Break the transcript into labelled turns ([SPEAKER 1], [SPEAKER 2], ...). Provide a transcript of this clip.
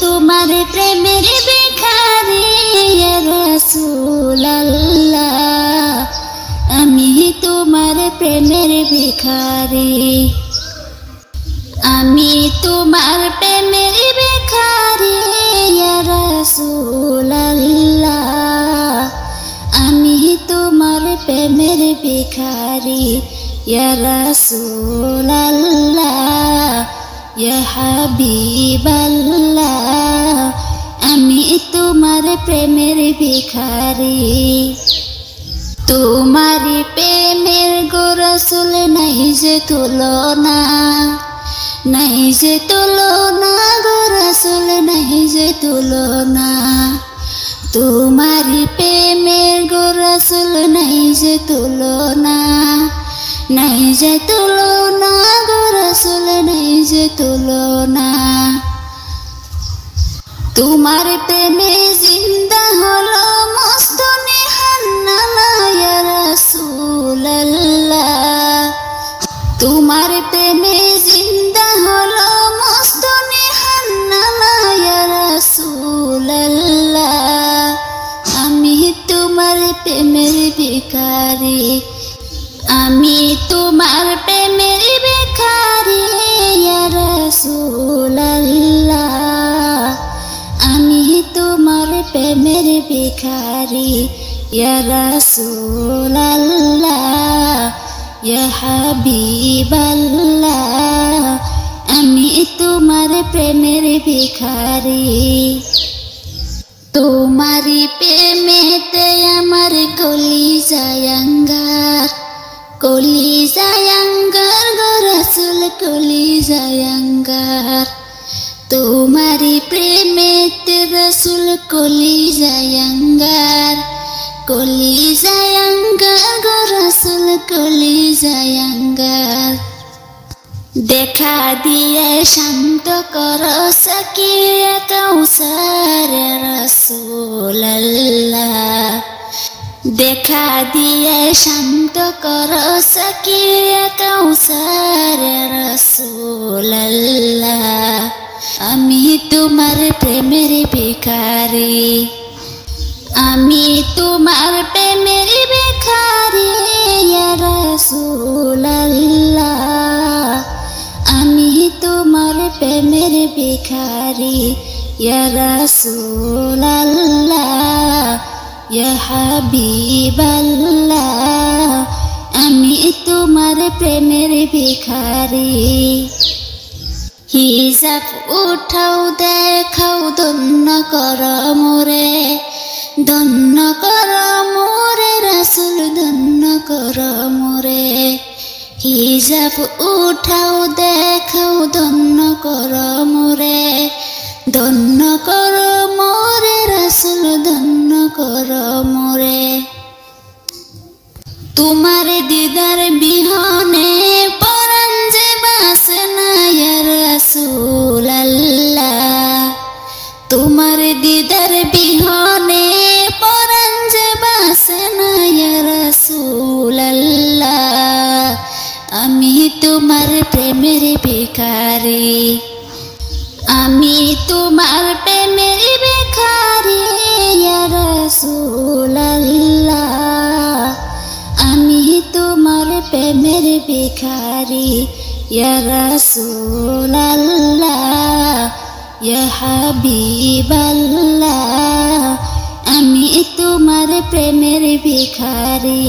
[SPEAKER 1] তোমার প্রেমের ভিখারি ইয়া রাসূলুল্লাহ, আমি তোমার প্রেমের ভিখারি, আমি তোমার প্রেমের ভিখারি ইয়া রাসূলুল্লাহ, আমি তোমার প্রেমের ভিখারি ইয়া রাসূলুল্লাহ, ইয়া হাবিবাল্লাহ, আমি তোমার প্রেমের ভিখারি। তোমার প্রেমের গো রাসূল নাই যে তুলনা, নাই যে তুলনা গো রাসূল নাই যে তুলনা, তোমার প্রেমের গো রাসূল নাই যে তুলনা, নাই যে তুলনা গো রাসূল নাই যে তুলনা। তোমার প্রেমে জিন্দা হলো মস্তনে হান্নানা ইয়া রাসূলুল্লাহ, তোমার প্রেমে জিন্দা হলো মস্তনে হান্নানা ইয়া রাসূলুল্লাহ, আমি তোমার প্রেমের ভিখারি, আমি তোমার প্রেমের ভিখারি ইয়া রাসূলুল্লাহ, আমি তোমার প্রেমের ভিখারি ইয়া রাসূলুল্লাহ, ইয়া হাবিবাল্লাহ, আমি তোমার প্রেমের ভিখারি। তোমারি প্রেমেতে আমার কলিজায় আঙ্গার, কলিজায় আঙ্গার গো রাসূল কলিজায় আঙ্গার, তোমারি প্রেমেতে রাসূল কলিজায় আঙ্গার, কলিজায় আঙ্গার গো রাসূল কলিজায় আঙ্গার। দেখা দিয়ে শান্ত করো সাকিয়ে কাউসার রাসূলুল্লাহ, দেখা দিয়ে শান্ত করো সাকিয়ে কাউসার রাসূলুল্লাহ, আমি তোমার প্রেমের ভিখারি, আমি তোমার প্রেমের ভিখারি ইয়া রাসূলুল্লাহ, আমি তোমার প্রেমের ভিখারি ইয়া রাসূলুল্লাহ, ইয়া হাবিবাল্লাহ, আমি তোমার প্রেমের ভিখারি। হিজাব উঠাও দেখাও ধন্য কর মোরে, ধন্য কর মোরে রাসূল ধন্য কর মোরে, হিজাব উঠাও দেখাও ধন্য কর মোরে, ধন্য কর মোরে রাসূল ধন্য কর মোরে। তোমার দিদার বিহনে পরাণ যে বাসে না ইয়া রাসূলুল্লাহ, তোমার দিদার বিহনে পরাণ যে বাসে না ইয়া রাসূলুল্লাহ, আমি তোমার প্রেমের ভিখারি, আমি তোমার প্রেমের ভিখারি ইয়া রাসূলুল্লাহ, আমি তোমার প্রেমের ভিখারি ইয়া রাসূলুল্লাহ, ইয়া হাবিবাল্লাহ, আমি তোমার প্রেমের ভিখারি।